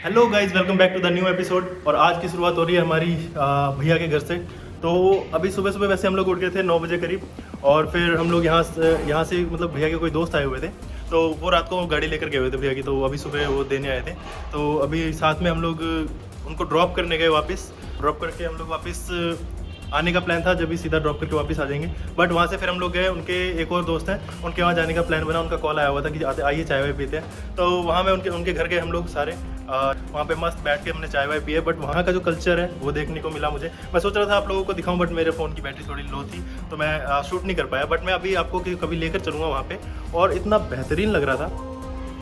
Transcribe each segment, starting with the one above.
Hello guys, welcome back to the new episode. और आज की शुरुआत हो रही है हमारी भैया के घर से। तो अभी सुबह सुबह वैसे हम लोग उठ गए थे 9 बजे करीब, और फिर हम लोग यहाँ से मतलब भैया के कोई दोस्त आए हुए थे, तो वो रात को गाड़ी लेकर गए हुए थे भैया की, तो अभी सुबह वो देने आए थे। तो अभी साथ में हम लोग उनको ड्रॉप करने गए, वापस ड्रॉप करके हम लोग वापस आने का प्लान था, जब भी सीधा ड्रॉप करके वापस आ जाएंगे। बट वहाँ से फिर हम लोग गए, उनके एक और दोस्त हैं, उनके वहाँ जाने का प्लान बना। उनका कॉल आया हुआ था कि आइए चाय वाय पीते हैं। तो वहाँ में उनके घर गए हम लोग सारे। वहाँ पे मस्त बैठ के हमने चाय वाय पिए। बट वहाँ का जो कल्चर है वो देखने को मिला मुझे। मैं सोच रहा था आप लोगों को दिखाऊं, बट मेरे फ़ोन की बैटरी थोड़ी लो थी, तो मैं शूट नहीं कर पाया। बट मैं अभी आपको कभी लेकर चलूँगा वहाँ पे। और इतना बेहतरीन लग रहा था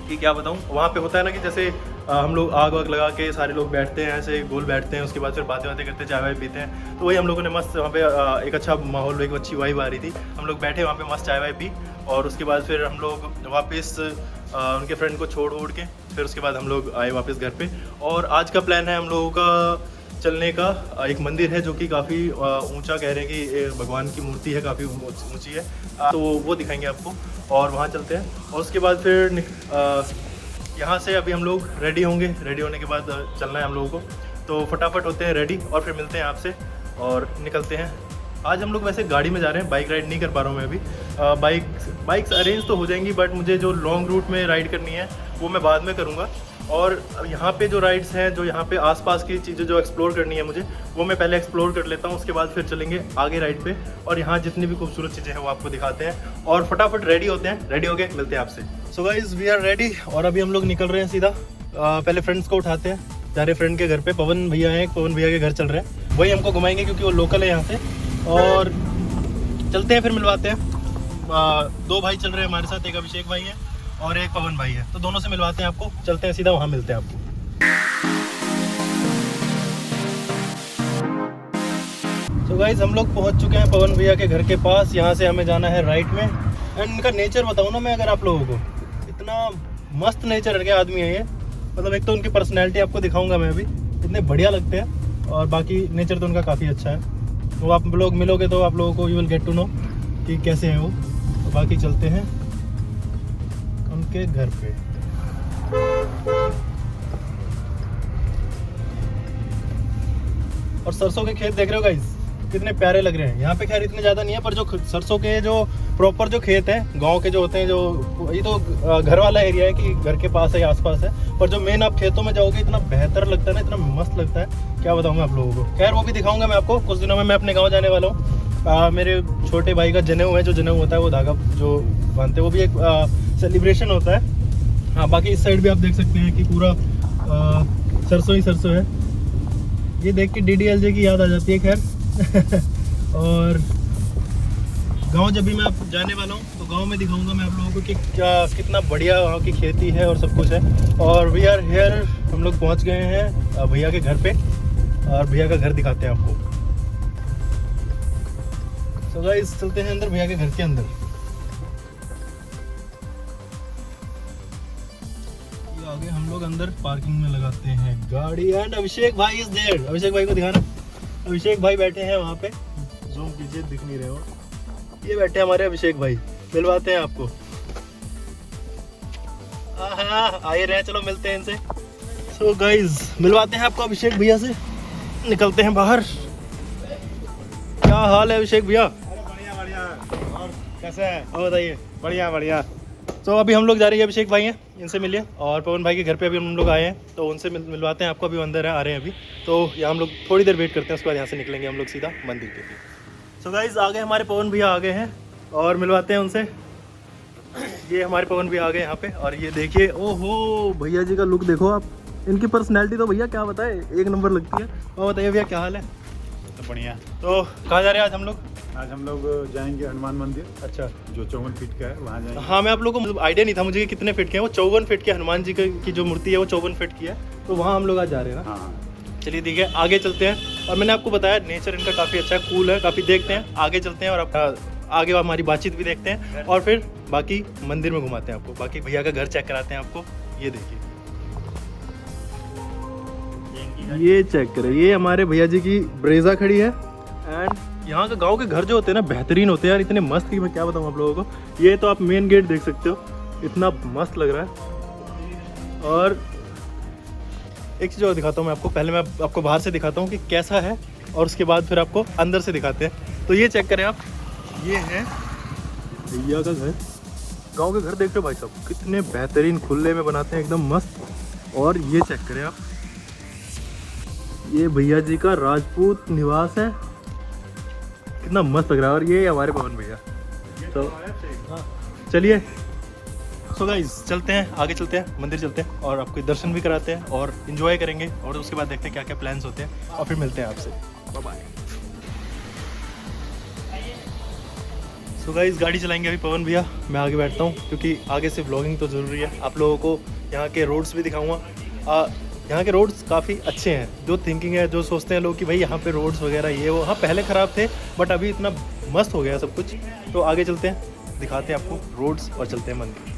कि क्या बताऊँ। वहाँ पे होता है ना कि जैसे हम लोग आग वाग लगा के सारे लोग बैठते हैं, ऐसे गोल बैठते हैं, उसके बाद फिर बातें करते हैं, चाय वाय पीते हैं। तो वही हम लोगों ने मस्त वहाँ पे एक अच्छा माहौल, एक अच्छी वाइब आ रही थी। हम लोग बैठे वहाँ पे मस्त चाय वाय पी, और उसके बाद फिर हम लोग वापस उनके फ्रेंड को छोड़ के फिर उसके बाद हम लोग आए वापस घर पे। और आज का प्लान है हम लोगों का चलने का। एक मंदिर है जो कि काफ़ी ऊंचा, कह रहे हैं कि भगवान की मूर्ति है, काफ़ी ऊंची है, तो वो दिखाएंगे आपको। और वहाँ चलते हैं, और उसके बाद फिर यहाँ से अभी हम लोग रेडी होंगे। रेडी होने के बाद चलना है हम लोगों को, तो फटाफट होते हैं रेडी और फिर मिलते हैं आपसे और निकलते हैं। आज हम लोग वैसे गाड़ी में जा रहे हैं, बाइक राइड नहीं कर पा रहा हूँ मैं अभी। बाइक्स अरेंज तो हो जाएंगी, बट मुझे जो लॉन्ग रूट में राइड करनी है वो मैं बाद में करूँगा। और यहाँ पे जो राइड्स हैं, जो यहाँ पे आसपास की चीज़ें जो एक्सप्लोर करनी है मुझे, वो मैं पहले एक्सप्लोर कर लेता हूँ। उसके बाद फिर चलेंगे आगे राइड पे, और यहाँ जितनी भी खूबसूरत चीज़ें हैं वो आपको दिखाते हैं। और फटाफट रेडी होते हैं, रेडी होके मिलते हैं आपसे। So guys, we are ready, और अभी हम लोग निकल रहे हैं सीधा। पहले फ्रेंड्स को उठाते हैं, जा रहे फ्रेंड के घर पे। पवन भैया हैं, पवन भैया के घर चल रहे हैं, वही हमको घुमाएंगे क्योंकि वो लोकल है यहाँ से। और चलते हैं, फिर मिलवाते हैं। 2 भाई चल रहे हैं हमारे साथ, एक अभिषेक भाई है और एक पवन भाई है, तो दोनों से मिलवाते हैं आपको। चलते हैं सीधा, वहाँ मिलते हैं आपको। तो गाइस, हम लोग पहुँच चुके हैं पवन भैया के घर के पास। यहाँ से हमें जाना है राइट में। एंड इनका नेचर बताऊँ ना मैं अगर आप लोगों को, इतना मस्त नेचर के आदमी है ये। मतलब एक तो उनकी पर्सनैलिटी आपको दिखाऊंगा मैं अभी, इतने बढ़िया लगते हैं, और बाकी नेचर तो उनका काफ़ी अच्छा है। तो आप लोग मिलोगे तो आप लोगों को you will get to know कि कैसे हैं वो। तो बाकी चलते हैं उनके घर पे। और सरसों के खेत देख रहे हो गाइस, कितने प्यारे लग रहे हैं। यहाँ पे खैर इतने ज़्यादा नहीं है, पर जो सरसों के जो प्रॉपर जो खेत हैं गांव के जो होते हैं, जो ये तो घर वाला एरिया है कि घर के पास है या आसपास है, पर जो मेन आप खेतों में जाओगे इतना बेहतर लगता है ना, इतना मस्त लगता है, क्या बताऊँ मैं आप लोगों को। खैर वो भी दिखाऊंगा मैं आपको। कुछ दिनों में मैं अपने गाँव जाने वाला हूँ। मेरे छोटे भाई का जनेऊ है, जो जनेऊ होता है वो धागा जो बांधते हैं, वो भी एक सेलिब्रेशन होता है। हाँ, बाकी इस साइड भी आप देख सकते हैं कि पूरा सरसों ही सरसों है। ये देख के DDLJ की याद आ जाती है खैर। और गांव जब भी मैं आप जाने वाला हूँ तो गांव में दिखाऊंगा मैं आप लोगों को कि कितना बढ़िया वहाँ की खेती है और सब कुछ है। और वी आर हेयर, हम लोग पहुँच गए हैं भैया के घर पे, और भैया का घर दिखाते हैं आपको। सो गाइस, चलते हैं अंदर, भैया के घर के अंदर। ये आगे हम लोग अंदर पार्किंग में लगाते हैं गाड़ी। एंड अभिषेक भाई इज देयर। अभिषेक भाई को दिखाना। अभिषेक भाई बैठे हैं वहाँ पे, जूम कीजिए, दिख नहीं रहे हो। ये बैठे हैं हमारे अभिषेक भाई, मिलवाते हैं आपको। हाँ, आए रहे, चलो मिलते हैं इनसे। सो गाइज, मिलवाते हैं आपको अभिषेक भैया से। निकलते हैं बाहर। क्या हाल है अभिषेक भैया? बढ़िया बढ़िया। और कैसे है? और बताइए। बढ़िया बढ़िया। तो अभी हम लोग जा रहे हैं, अभिषेक भाई हैं, इनसे मिलिए। और पवन भाई के घर पे अभी हम लोग आए हैं, तो उनसे मिलवाते हैं आपको। अभी अंदर आ रहे हैं अभी, तो यहाँ हम लोग थोड़ी देर वेट करते हैं, उसके बाद यहाँ से निकलेंगे हम लोग सीधा मंदिर के लिए। सो गाइज, आ गए हमारे पवन भैया, आ गए हैं, और मिलवाते हैं उनसे। ये हमारे पवन भैया आ गए यहाँ पे, और ये देखिए, ओहो भैया जी का लुक देखो आप। इनकी पर्सनैलिटी तो भैया क्या बताए, एक नंबर लगती है। और बताइए भैया, क्या हाल है? तो बढ़िया। तो कहाँ जा रहे हैं आज हम लोग? आज हम लोग जाएंगे हनुमान मंदिर, अच्छा, जो 54 फीट का है, वहाँ जाएंगे। हाँ, मैं आप लोगों को मतलब आइडिया नहीं था मुझे कि कितने फीट के हैं। वो 54 फीट के हनुमान जी की जो मूर्ति है वो 54 फीट की है, तो वहाँ हम लोग आज जा रहे हैं ना। हाँ, चलिए ठीक है, आगे चलते हैं। और मैंने आपको बताया नेचर इनका काफ़ी अच्छा है, कूल है काफ़ी। देखते हैं, आगे चलते हैं, और आप आगे हमारी बातचीत भी देखते हैं, और फिर बाकी मंदिर में घुमाते हैं आपको। बाकी भैया का घर चेक कराते हैं आपको। ये देखिए, ये चेक करें, ये हमारे भैया जी की ब्रेजा खड़ी है। एंड यहाँ के गांव के घर जो होते हैं ना, बेहतरीन होते हैं यार, इतने मस्त कि मैं क्या बताऊँ आप लोगों को। ये तो आप मेन गेट देख सकते हो, इतना मस्त लग रहा है। और एक चीज़ और दिखाता हूँ मैं आपको। पहले मैं आपको बाहर से दिखाता हूँ कि कैसा है और उसके बाद फिर आपको अंदर से दिखाते हैं। तो ये चेक करें आप, ये है भैया का घर। गांव के घर देख रहे हो भाई साहब, कितने बेहतरीन खुले में बनाते हैं, एकदम मस्त। और ये चेक करें आप, ये भैया जी का राजपूत निवास है, कितना मस्त लग रहा है। और ये हमारे पवन भैया। तो हाँ चलिए, सो गाइस चलते हैं, आगे चलते हैं, मंदिर चलते हैं और आपको दर्शन भी कराते हैं और इन्जॉय करेंगे। और उसके बाद देखते हैं क्या क्या प्लान्स होते हैं और फिर मिलते हैं आपसे। Bye bye. सो गाइस गाड़ी चलाएंगे अभी पवन भैया, मैं आगे बैठता हूँ क्योंकि आगे से व्लॉगिंग तो ज़रूरी है। आप लोगों को यहाँ के रोड्स भी दिखाऊँगा। यहाँ के रोड्स काफ़ी अच्छे हैं। जो थिंकिंग है, जो सोचते हैं लोग कि भाई यहाँ पे रोड्स वगैरह ये वो, हाँ पहले ख़राब थे बट अभी इतना मस्त हो गया सब कुछ। तो आगे चलते हैं, दिखाते हैं आपको रोड्स और चलते हैं मंदिर।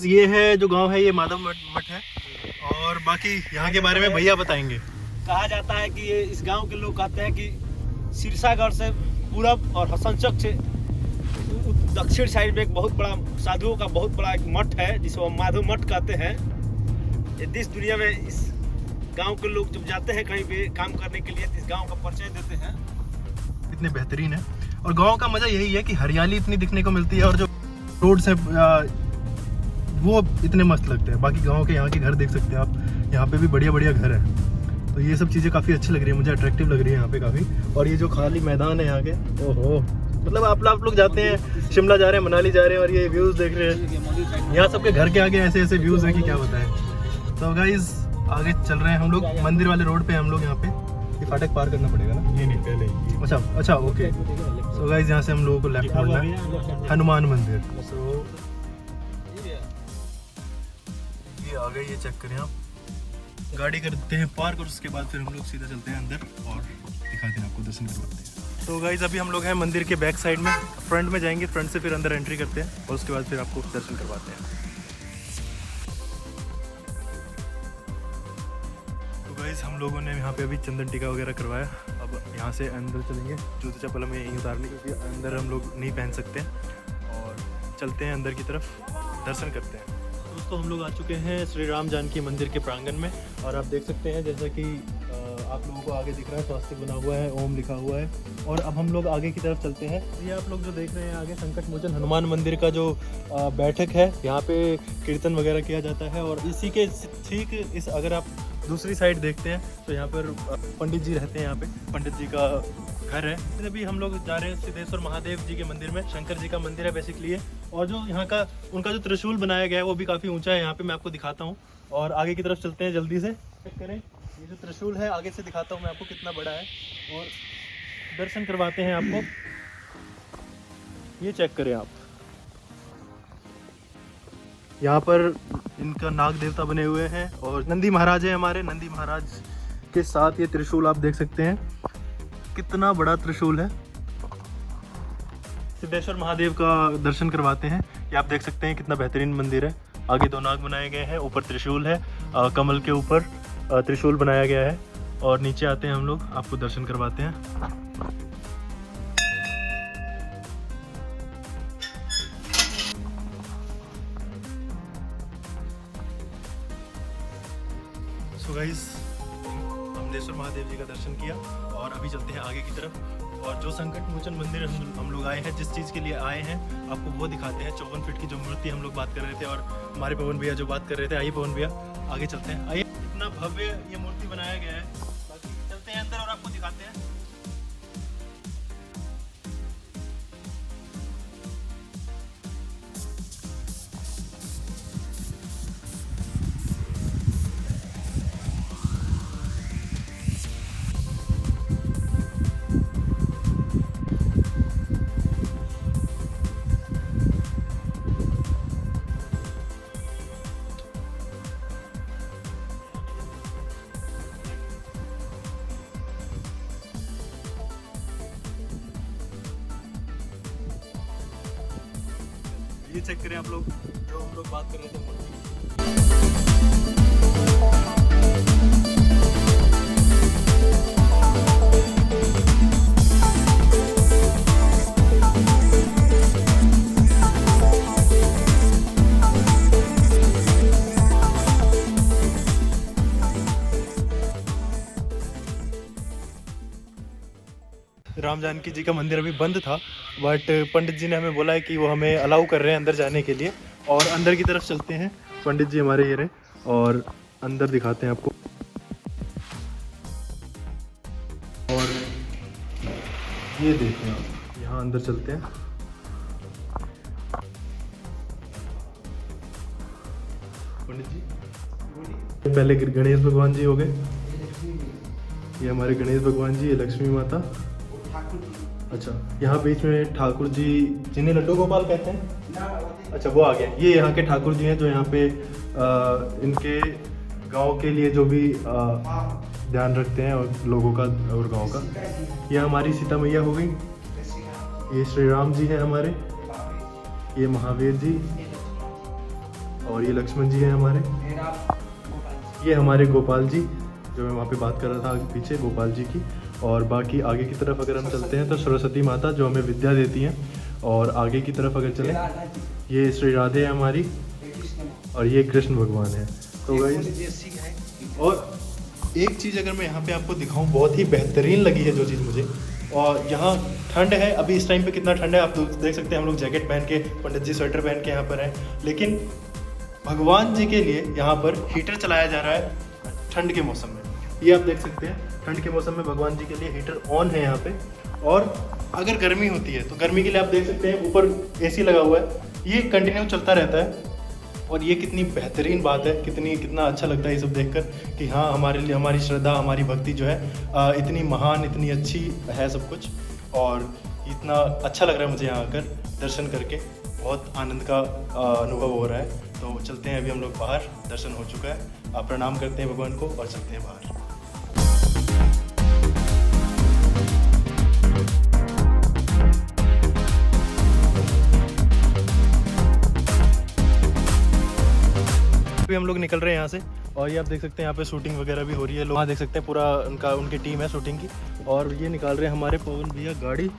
ये है जो गांव है, ये माधव मठ है। और बाकी यहाँ के बारे में भैया बताएंगे। कहा जाता है कि ये इस गांव के लोग कहते हैं कि सिरसागढ़ से पूरब और हसनचक से दक्षिण साइड में एक बहुत बड़ा साधुओं का बहुत बड़ा एक मठ है जिसको माधव मठ कहते हैं। ये देश दुनिया में इस गांव के लोग जब जाते हैं कहीं पे काम करने के लिए तो इस गांव का परिचय देते हैं। इतने बेहतरीन है और गांव का मजा यही है कि हरियाली इतनी दिखने को मिलती है और जो रोड्स है वो इतने मस्त लगते हैं। बाकी गांव के यहाँ के घर देख सकते हैं आप, यहाँ पे भी बढ़िया बढ़िया घर है। तो ये सब चीज़ें काफ़ी अच्छी लग रही है मुझे, अट्रैक्टिव लग रही है यहाँ पे काफ़ी। और ये जो खाली मैदान है यहाँ के, ओहो, मतलब आप लोग जाते हैं शिमला जा रहे हैं, मनाली जा रहे हैं और ये व्यूज़ देख रहे हैं। यहाँ सबके घर के आगे ऐसे ऐसे व्यूज़ हैं कि क्या बताएं। तो गाइज आगे चल रहे हैं हम लोग, मंदिर वाले रोड पे हम लोग। यहाँ पे ये फाटक पार करना पड़ेगा ना? ये नहीं, पहले। अच्छा ओके। सो गाइज यहाँ से हम लोगों को लेफ्ट मुड़ना है, हनुमान मंदिर। सो ये आ गए, ये चेक करें आप। गाड़ी करते हैं पार्क और उसके बाद फिर हम लोग सीधा चलते हैं अंदर और दिखाते हैं आपको, दर्शन करवाते हैं। तो गाइज अभी हम लोग हैं मंदिर के बैक साइड में, फ्रंट में जाएंगे, फ्रंट से फिर अंदर एंट्री करते हैं और उसके बाद फिर आपको दर्शन करवाते हैं। तो गाइज हम लोगों ने यहाँ पे अभी चंदन टीका वगैरह करवाया। अब यहाँ से अंदर चलेंगे, जूते चप्पल हमें यहीं उतारने क्योंकि अंदर हम लोग नहीं पहन सकते। और चलते हैं अंदर की तरफ, दर्शन करते हैं। दोस्तों हम लोग आ चुके हैं श्री राम जानकी मंदिर के प्रांगण में और आप देख सकते हैं जैसा कि आप लोगों को आगे दिख रहा है, स्वास्तिक बना हुआ है, ओम लिखा हुआ है। और अब हम लोग आगे की तरफ चलते हैं। ये आप लोग जो देख रहे हैं आगे संकट मोचन हनुमान मंदिर का जो बैठक है, यहाँ पे कीर्तन वगैरह किया जाता है। और इसी के ठीक इस, अगर आप दूसरी साइड देखते हैं तो यहाँ पर पंडित जी रहते हैं। यहाँ पे पंडित जी का घर है। अभी हम लोग जा रहे हैं सिद्धेश्वर महादेव जी के मंदिर में, शंकर जी का मंदिर है बेसिकली ये। और जो यहाँ का उनका जो त्रिशूल बनाया गया है वो भी काफ़ी ऊंचा है। यहाँ पे मैं आपको दिखाता हूँ और आगे की तरफ चलते हैं जल्दी से। चेक करें, ये जो त्रिशूल है आगे से दिखाता हूँ मैं आपको कितना बड़ा है और दर्शन करवाते हैं आपको। ये चेक करें आप, यहाँ पर इनका नाग देवता बने हुए हैं और नंदी महाराज है हमारे। नंदी महाराज के साथ ये त्रिशूल आप देख सकते हैं, कितना बड़ा त्रिशूल है। सिद्धेश्वर महादेव का दर्शन करवाते हैं। ये आप देख सकते हैं कितना बेहतरीन मंदिर है। आगे दो नाग बनाए गए हैं, ऊपर त्रिशूल है, कमल के ऊपर त्रिशूल बनाया गया है। और नीचे आते हैं हम लोग, आपको दर्शन करवाते हैं। सो गाइस सिद्धेश्वर महादेव जी का दर्शन किया और अभी चलते हैं आगे की तरफ। और जो संकट मोचन मंदिर हम लोग आए हैं, जिस चीज़ के लिए आए हैं आपको वो दिखाते हैं। 54 फीट की जो मूर्ति हम लोग बात कर रहे थे और हमारे पवन भैया जो बात कर रहे थे। आइए पवन भैया आगे चलते हैं। आइए, इतना भव्य ये मूर्ति बनाया गया है। बाकी चलते हैं अंदर और आपको दिखाते हैं। ये चेक करें आप लोग, जो हम लोग बात कर रहे थे मूर्ति। राम जानकी जी का मंदिर अभी बंद था, बट पंडित जी ने हमें बोला है कि वो हमें अलाउ कर रहे हैं अंदर जाने के लिए। और अंदर की तरफ चलते हैं, पंडित जी हमारे ये रहे और अंदर दिखाते हैं आपको। और ये देखें आप, यहाँ अंदर चलते हैं। पंडित जी पहले गणेश भगवान जी हो गए, ये हमारे गणेश भगवान जी, ये लक्ष्मी माता। अच्छा, यहाँ बीच में ठाकुर जी जिन्हें लड्डू गोपाल कहते हैं, अच्छा वो आ गए। ये यहाँ के ठाकुर जी हैं जो यहाँ पे इनके गांव के लिए जो भी ध्यान रखते हैं और लोगों का और गांव का। ये हमारी सीता मैया हो गई, ये श्री राम जी हैं हमारे, ये महावीर जी, और ये लक्ष्मण जी हैं हमारे, ये हमारे गोपाल जी जो मैं वहाँ पे बात कर रहा था आगे पीछे गोपाल जी की। और बाकी आगे की तरफ अगर हम चलते हैं तो सरस्वती माता जो हमें विद्या देती हैं। और आगे की तरफ अगर चलें, ये श्री राधे है हमारी, और ये कृष्ण भगवान है। तो और एक चीज़ अगर मैं यहाँ पे आपको दिखाऊं, बहुत ही बेहतरीन लगी है जो चीज़ मुझे, और यहाँ ठंड है अभी इस टाइम पे, कितना ठंड है आप देख सकते हैं। हम लोग जैकेट पहन के, पंडित जी स्वेटर पहन के यहाँ पर हैं, लेकिन भगवान जी के लिए यहाँ पर हीटर चलाया जा रहा है ठंड के मौसम में। ये आप देख सकते हैं, ठंड के मौसम में भगवान जी के लिए हीटर ऑन है यहाँ पे। और अगर गर्मी होती है तो गर्मी के लिए आप देख सकते हैं ऊपर एसी लगा हुआ है, ये कंटिन्यू चलता रहता है। और ये कितनी बेहतरीन बात है, कितना अच्छा लगता है ये सब देखकर कि हाँ हमारे लिए हमारी श्रद्धा, हमारी भक्ति जो है इतनी महान, इतनी अच्छी है सब कुछ। और इतना अच्छा लग रहा है मुझे यहाँ आकर दर्शन करके, बहुत आनंद का अनुभव हो रहा है। तो चलते हैं अभी हम लोग बाहर, दर्शन हो चुका है, आप प्रणाम करते हैं भगवान को और चलते हैं बाहर। अभी हम लोग निकल रहे हैं यहाँ से, और ये आप देख सकते हैं यहाँ पे शूटिंग वगैरह भी हो रही है। लोग वहाँ देख सकते हैं पूरा उनकी टीम है शूटिंग की, और ये निकाल रहे हैं हमारे पवन भैया गाड़ी।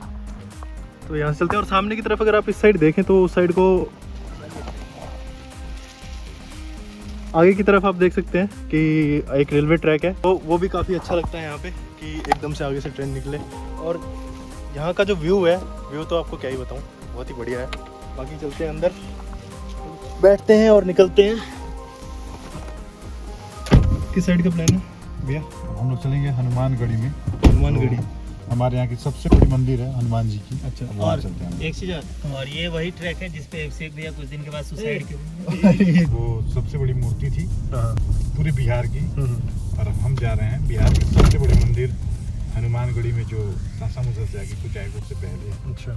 तो यहाँ से चलते हैं, और सामने की तरफ अगर आप इस साइड देखें तो उस साइड को आगे की तरफ आप देख सकते हैं कि एक रेलवे ट्रैक है, तो वो भी काफ़ी अच्छा लगता है यहाँ पे कि एकदम से आगे से ट्रेन निकले। और यहाँ का जो व्यू है, व्यू तो आपको क्या ही बताऊँ, बहुत ही बढ़िया है। बाकी चलते हैं अंदर, बैठते हैं और निकलते हैं। किस साइड का प्लान है भैया? हम लोग चलेंगे हनुमानगढ़ी में। हनुमानगढ़ी हमारे यहाँ की सबसे बड़ी मंदिर है हनुमान जी की। अच्छा, वहाँ चलते हैं। एक चीज और ये वही ट्रैक है जिसपे अभिषेक भैया कुछ दिन के बाद सुसाइड किए। वो सबसे बड़ी मूर्ति थी हाँ। पूरे बिहार की, और हम जा रहे हैं बिहार की सबसे बड़ी मंदिर हनुमानगढ़ी में, जो सासामुसा से आगे कुछ आएगा उससे पहले। अच्छा।